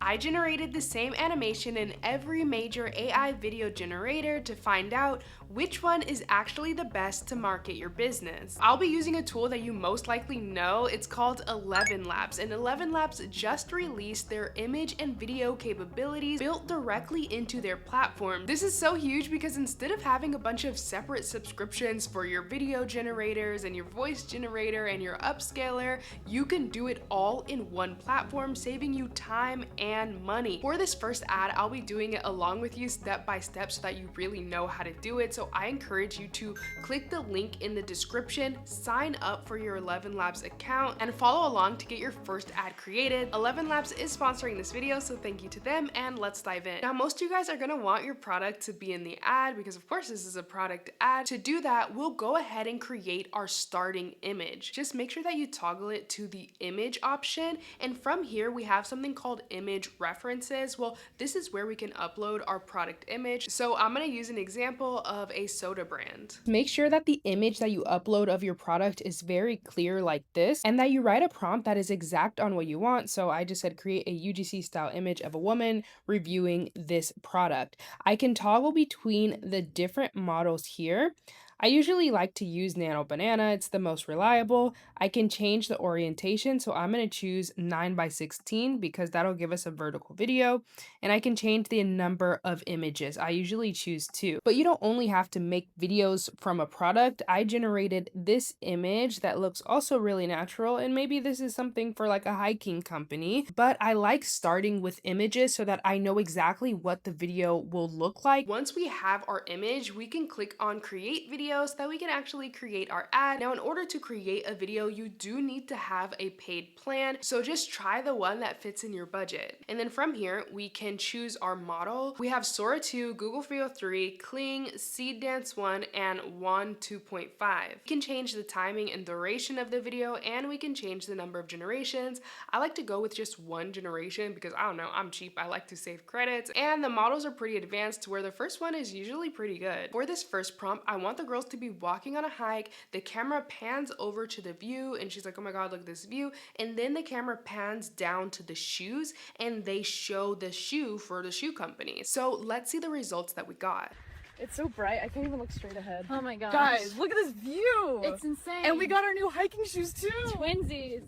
I generated the same animation in every major AI video generator to find out which one is actually the best to market your business. I'll be using a tool that you most likely know. It's called ElevenLabs, and ElevenLabs just released their image and video capabilities built directly into their platform. This is so huge because instead of having a bunch of separate subscriptions for your video generators and your voice generator and your upscaler, you can do it all in one platform, saving you time and money. For this first ad, I'll be doing it along with you step by step so that you really know how to do it. So I encourage you to click the link in the description, sign up for your ElevenLabs account, and follow along to get your first ad created. ElevenLabs is sponsoring this video, so thank you to them, and let's dive in. Now, most of you guys are gonna want your product to be in the ad because of course this is a product ad. To do that, we'll go ahead and create our starting image. Just make sure that you toggle it to the image option, and from here we have something called image references. Well, this is where we can upload our product image. So I'm gonna use an example of a soda brand. Make sure that the image that you upload of your product is very clear like this, and that you write a prompt that is exact on what you want. So I just said create a UGC style image of a woman reviewing this product. I can toggle between the different models here. I usually like to use Nano Banana, it's the most reliable. I can change the orientation, so I'm going to choose 9:16 because that'll give us a vertical video, and I can change the number of images. I usually choose 2. But you don't only have to make videos from a product. I generated this image that looks also really natural, and maybe this is something for like a hiking company, but I like starting with images so that I know exactly what the video will look like. Once we have our image, we can click on create video so that we can actually create our ad. Now, in order to create a video, you do need to have a paid plan, so just try the one that fits in your budget. And then from here, we can choose our model. We have Sora 2, Google Video 3, Kling, Seed Dance 1, and Wan 2.5. We can change the timing and duration of the video, and we can change the number of generations. I like to go with just one generation because I don't know, I'm cheap, I like to save credits, and the models are pretty advanced to where the first one is usually pretty good. For this first prompt, I want the girls to be walking on a hike. The camera pans over to the view and she's like, oh my god, look at this view, and then the camera pans down to the shoes and they show the shoe for the shoe company. So let's see the results that we got. It's so bright, I can't even look straight ahead. Oh my gosh. Guys, look at this view! It's insane. And we got our new hiking shoes too! Twinsies.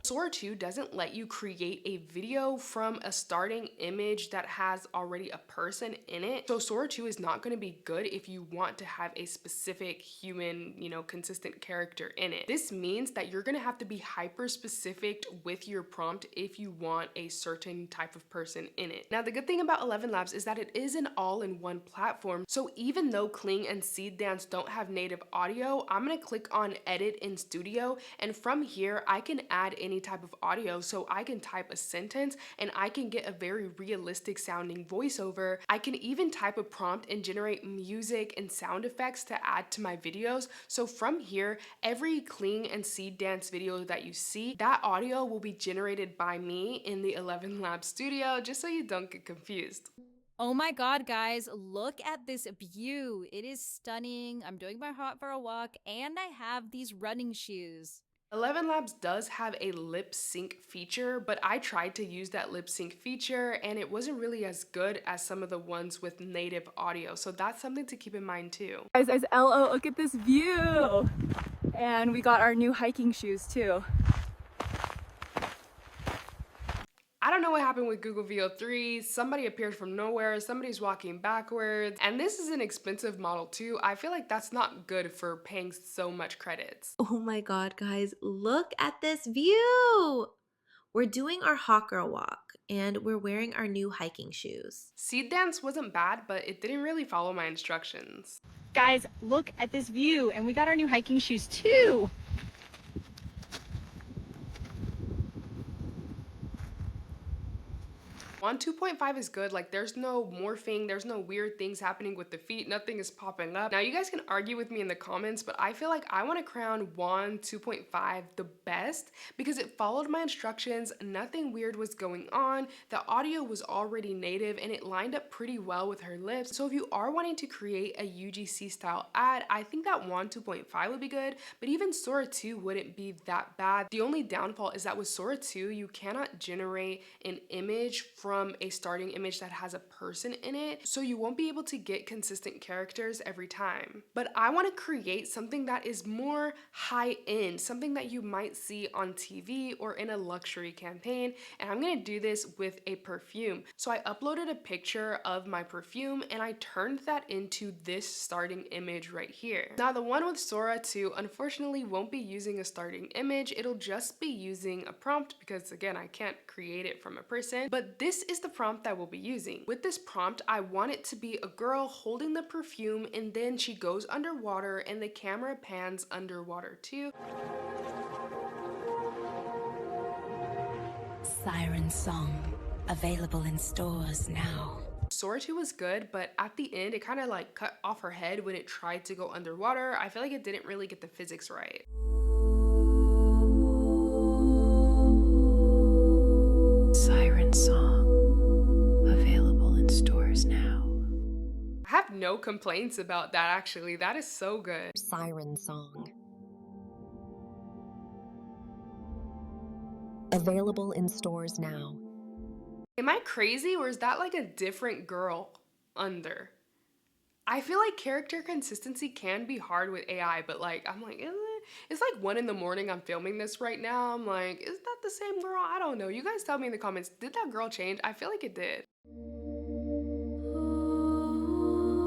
Sora 2 doesn't let you create a video from a starting image that has already a person in it. So Sora 2 is not going to be good if you want to have a specific human, consistent character in it. This means that you're going to have to be hyper specific with your prompt if you want a certain type of person in it. Now, the good thing about ElevenLabs is that it is an all-in-one platform. So even though Kling and Seed Dance don't have native audio, I'm going to click on Edit in Studio, and from here I can add any type of audio. So I can type a sentence and I can get a very realistic sounding voiceover. I can even type a prompt and generate music and sound effects to add to my videos. So from here, every Kling and Seed Dance video that you see, that audio will be generated by me in the ElevenLabs studio, just so you don't get confused. Oh my god, guys, look at this view. It is stunning. I'm doing my heart for a walk and I have these running shoes. ElevenLabs does have a lip sync feature, but I tried to use that lip sync feature and it wasn't really as good as some of the ones with native audio. So that's something to keep in mind too. Guys, LO, look at this view! And we got our new hiking shoes too. I don't know what happened with Google Video 3. Somebody appeared from nowhere, somebody's walking backwards, and this is an expensive model too. I feel like that's not good for paying so much credits. Oh my god, guys, look at this view! We're doing our hot girl walk and we're wearing our new hiking shoes. Seed Dance wasn't bad, but it didn't really follow my instructions. Guys, look at this view, and we got our new hiking shoes too! Wand 2.5 is good. Like, there's no morphing, there's no weird things happening with the feet, nothing is popping up. Now, you guys can argue with me in the comments, but I feel like I want to crown Wand 2.5 the best because it followed my instructions, nothing weird was going on, the audio was already native, and it lined up pretty well with her lips. So if you are wanting to create a UGC style ad, I think that Wand 2.5 would be good, but even Sora 2 wouldn't be that bad. The only downfall is that with Sora 2, you cannot generate an image from a starting image that has a person in it, so you won't be able to get consistent characters every time. But I want to create something that is more high-end, something that you might see on TV or in a luxury campaign, and I'm gonna do this with a perfume. So I uploaded a picture of my perfume and I turned that into this starting image right here. Now the one with Sora 2 unfortunately won't be using a starting image, it'll just be using a prompt because again, I can't create it from a person, but this is the prompt that we'll be using. With this prompt, I want it to be a girl holding the perfume and then she goes underwater and the camera pans underwater too. Siren Song, available in stores now. Sora 2 was good, but at the end, it kind of like cut off her head when it tried to go underwater. I feel like it didn't really get the physics right. Siren Song, available in stores now. I have no complaints about that actually. That is so good. Siren Song. Available in stores now. Am I crazy or is that like a different girl under? I feel like character consistency can be hard with AI, but like, I'm like, is it? It's like 1 in the morning, I'm filming this right now. I'm like, is that the same girl? I don't know. You guys tell me in the comments, did that girl change? I feel like it did.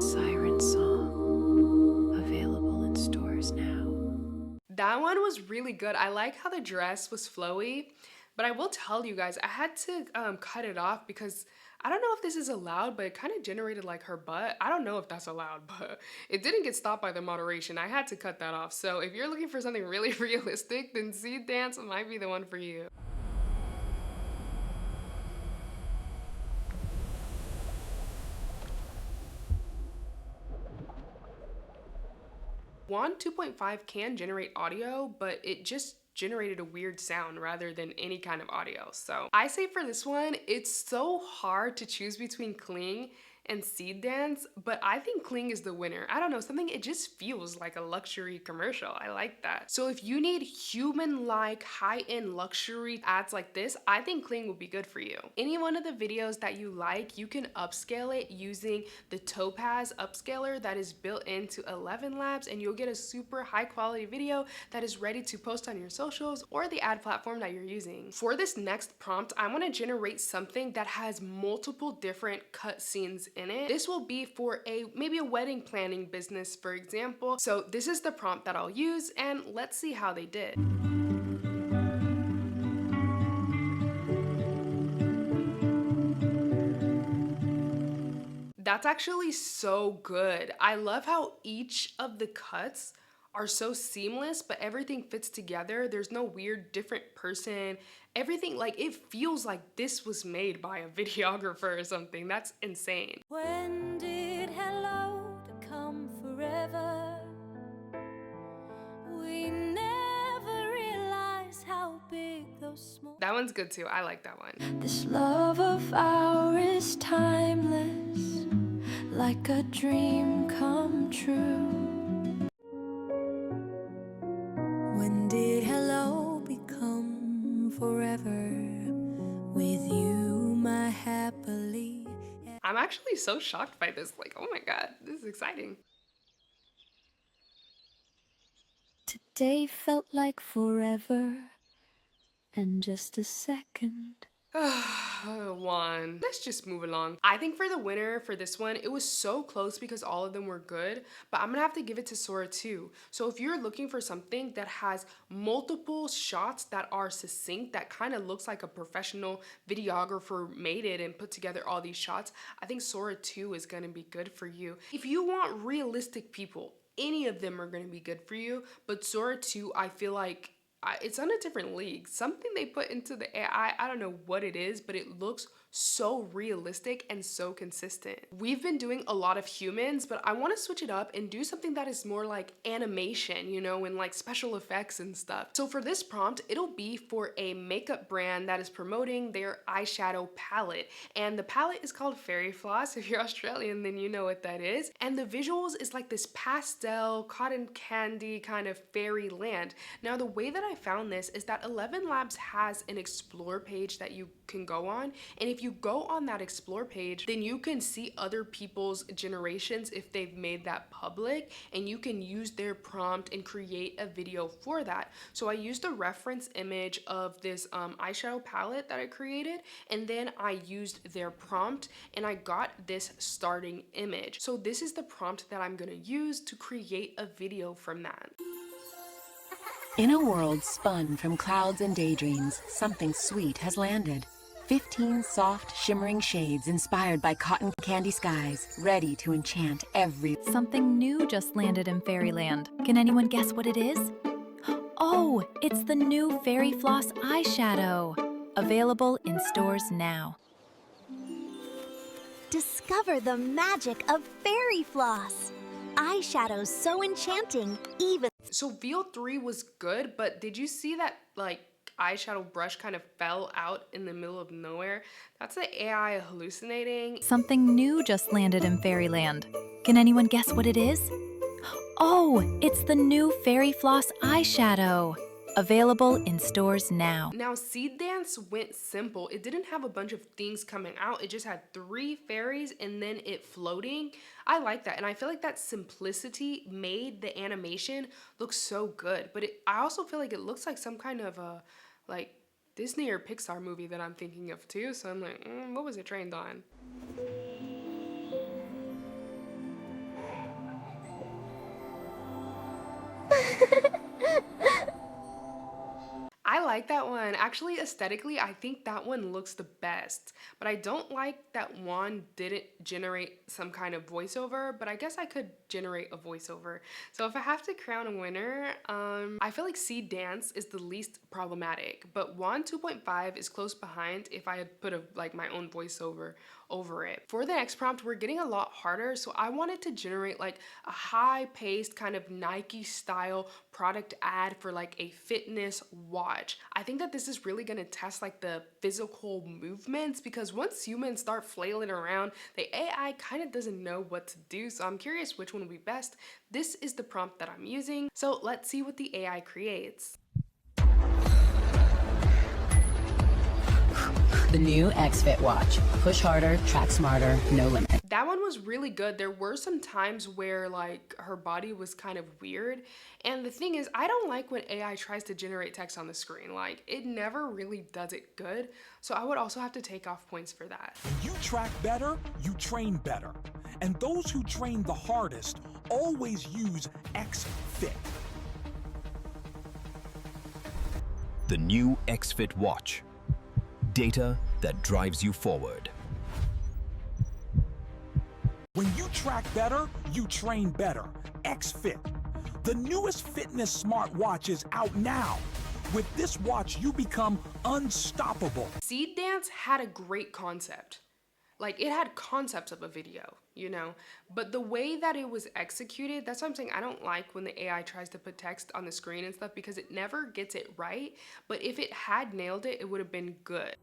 Siren Song, available in stores now. That one was really good. I like how the dress was flowy, but I will tell you guys, I had to cut it off because I don't know if this is allowed, but it kind of generated like her butt. I don't know if that's allowed, but it didn't get stopped by the moderation. I had to cut that off. So if you're looking for something really realistic, then Seed Dance might be the one for you. Wand 2.5 can generate audio, but it just generated a weird sound rather than any kind of audio. So I say for this one, it's so hard to choose between Cling and Seed Dance, but I think Cling is the winner. I don't know, something, it just feels like a luxury commercial. I like that. So if you need human-like high-end luxury ads like this, I think Cling will be good for you. Any one of the videos that you like, you can upscale it using the Topaz upscaler that is built into ElevenLabs, and you'll get a super high quality video that is ready to post on your socials or the ad platform that you're using. For this next prompt, I want to generate something that has multiple different cut scenes in it. This will be for maybe a wedding planning business, for example. So this is the prompt that I'll use, and let's see how they did. That's actually so good. I love how each of the cuts are so seamless, but everything fits together. There's no weird different person. Everything, like, it feels like this was made by a videographer or something. That's insane. When did hello become forever? We never realized how big those small. That one's good too. I like that one. This love of ours is timeless, like a dream come true. When did hello become forever? With you, my happily. I'm actually so shocked by this. Like, oh my God, this is exciting. Today felt like forever, and just a second. One. Let's just move along. I think for the winner for this one, it was so close because all of them were good, but I'm gonna have to give it to Sora 2. So if you're looking for something that has multiple shots that are succinct, that kind of looks like a professional videographer made it and put together all these shots, I think Sora 2 is gonna be good for you. If you want realistic people, any of them are gonna be good for you, but Sora 2, I feel like it's on a different league. Something they put into the AI, I don't know what it is, but it looks so realistic and so consistent. We've been doing a lot of humans, but I want to switch it up and do something that is more like animation, you know, and like special effects and stuff. So for this prompt, it'll be for a makeup brand that is promoting their eyeshadow palette. And the palette is called Fairy Floss. If you're Australian, then you know what that is. And the visuals is like this pastel, cotton candy kind of fairyland. Now, the way that I found this is that ElevenLabs has an explore page that you can go on. And if you go on that explore page, then you can see other people's generations if they've made that public, and you can use their prompt and create a video for that. So I used a reference image of this eyeshadow palette that I created, and then I used their prompt and I got this starting image. So this is the prompt that I'm gonna use to create a video from that. In a world spun from clouds and daydreams, something sweet has landed. 15 soft, shimmering shades inspired by cotton candy skies, ready to enchant every... Something new just landed in Fairyland. Can anyone guess what it is? Oh, it's the new Fairy Floss eyeshadow. Available in stores now. Discover the magic of Fairy Floss. Eyeshadow so enchanting, even... So VO3 was good, but did you see that like eyeshadow brush kind of fell out in the middle of nowhere? That's the AI hallucinating. Something new just landed in Fairyland. Can anyone guess what it is? Oh, it's the new Fairy Floss eyeshadow. Available in stores now. Now, Seed Dance went simple. It didn't have a bunch of things coming out. It just had 3 fairies and then it floating. I like that, and I feel like that simplicity made the animation look so good. But I also feel like it looks like some kind of a like Disney or Pixar movie that I'm thinking of too. So I'm like, what was it trained on? I like that one. Actually, aesthetically, I think that one looks the best. But I don't like that one didn't generate some kind of voiceover, but I guess I could generate a voiceover. So if I have to crown a winner, I feel like Seed Dance is the least problematic, but Wand 2.5 is close behind if I had put like my own voiceover over it. For the next prompt, we're getting a lot harder, so I wanted to generate like a high-paced kind of Nike style product ad for like a fitness watch. I think that this is really gonna test like the physical movements, because once humans start flailing around, the AI kind of doesn't know what to do, so I'm curious which one will be best. This is the prompt that I'm using, so let's see what the AI creates. The new X-Fit watch. Push harder, track smarter, no limit. That one was really good. There were some times where like her body was kind of weird. And the thing is, I don't like when AI tries to generate text on the screen. Like, it never really does it good. So I would also have to take off points for that. You track better, you train better. And those who train the hardest always use X-Fit. The new X-Fit watch. Data that drives you forward. When you track better, you train better. X-Fit. The newest fitness smartwatch is out now. With this watch, you become unstoppable. Seed Dance had a great concept. Like, it had concepts of a video, you know? But the way that it was executed, that's what I'm saying. I don't like when the AI tries to put text on the screen and stuff, because it never gets it right. But if it had nailed it, it would have been good.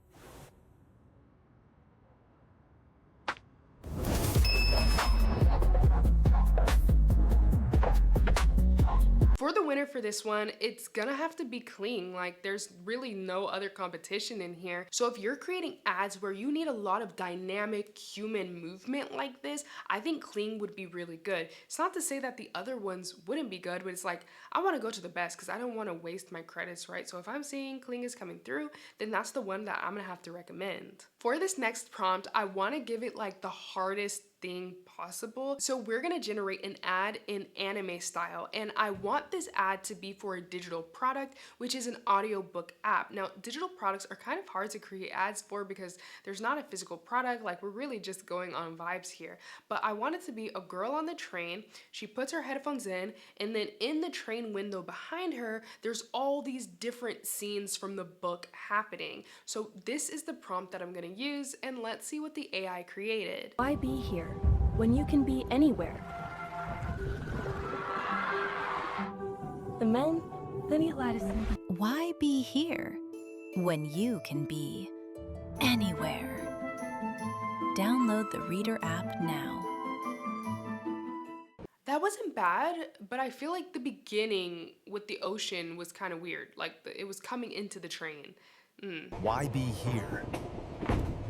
For the winner for this one, it's gonna have to be Kling. Like, there's really no other competition in here. So if you're creating ads where you need a lot of dynamic human movement like this, I think Kling would be really good. It's not to say that the other ones wouldn't be good, but it's like, I wanna go to the best because I don't wanna waste my credits, right? So if I'm seeing Kling is coming through, then that's the one that I'm gonna have to recommend. For this next prompt, I wanna give it like the hardest thing possible. So we're gonna generate an ad in anime style, and I want this ad to be for a digital product, which is an audiobook app. Now, digital products are kind of hard to create ads for because there's not a physical product, like we're really just going on vibes here. But I want it to be a girl on the train, she puts her headphones in, and then in the train window behind her, there's all these different scenes from the book happening. So this is the prompt that I'm gonna use, and let's see what the AI created. Why be here when you can be anywhere? The men, then Gladys. Why be here when you can be anywhere? Download the Reader app now. That wasn't bad, but I feel like the beginning with the ocean was kind of weird. Like it was coming into the train. Why be here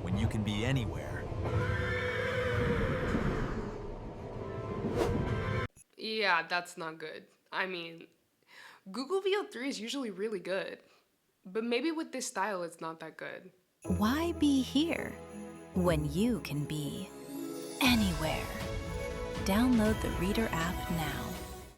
when you can be anywhere? Yeah, that's not good. I mean, Google VO3 is usually really good, but maybe with this style, it's not that good. Why be here when you can be anywhere? Download the Reader app now.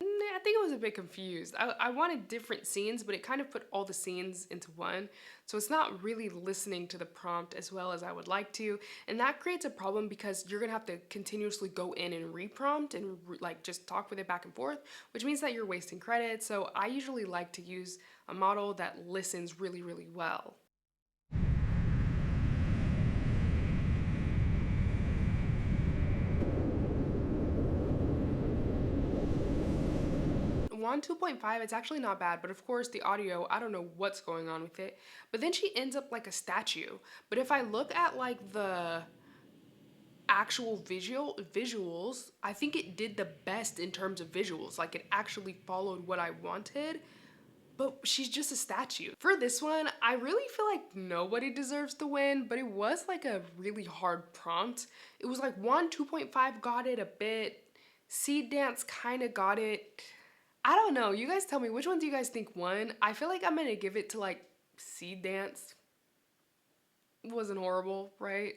I think I was a bit confused. I wanted different scenes, but it kind of put all the scenes into one. So it's not really listening to the prompt as well as I would like to. And that creates a problem because you're gonna have to continuously go in and reprompt and like just talk with it back and forth, which means that you're wasting credit. So I usually like to use a model that listens really, really well. On 2.5, it's actually not bad, but of course the audio, I don't know what's going on with it. But then she ends up like a statue. But if I look at like the actual visuals, I think it did the best in terms of visuals. Like it actually followed what I wanted, but she's just a statue. For this one, I really feel like nobody deserves to win, but it was like a really hard prompt. It was like 2.5 got it a bit, Seed Dance kind of got it. I don't know, you guys tell me, which one do you guys think won? I feel like I'm gonna give it to like Seed Dance. It wasn't horrible, right?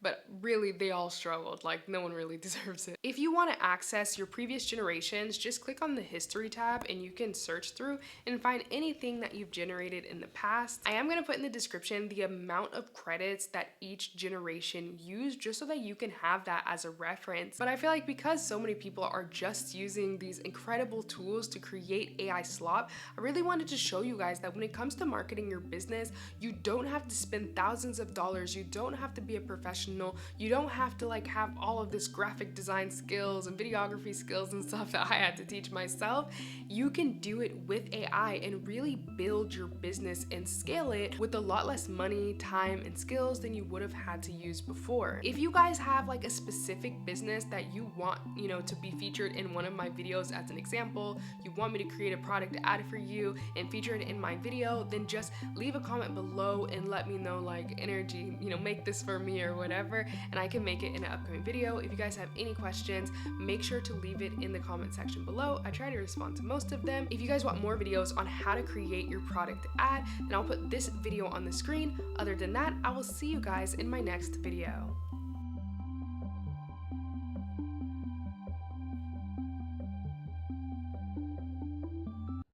But really, they all struggled. Like, no one really deserves it. If you want to access your previous generations, just click on the History tab and you can search through and find anything that you've generated in the past. I am going to put in the description the amount of credits that each generation used, just so that you can have that as a reference. But I feel like because so many people are just using these incredible tools to create AI slop, I really wanted to show you guys that when it comes to marketing your business, you don't have to spend thousands of dollars. You don't have to be a professional. You don't have to like have all of this graphic design skills and videography skills and stuff that I had to teach myself. You can do it with AI and really build your business and scale it with a lot less money, time, and skills than you would have had to use before. If you guys have like a specific business that you want, you know, to be featured in one of my videos as an example, you want me to create a product ad for you and feature it in my video, then just leave a comment below and let me know like, energy, you know, make this for me or whatever, and I can make it in an upcoming video. If you guys have any questions, make sure to leave it in the comment section below. I try to respond to most of them. If you guys want more videos on how to create your product ad, then I'll put this video on the screen. Other than that, I will see you guys in my next video.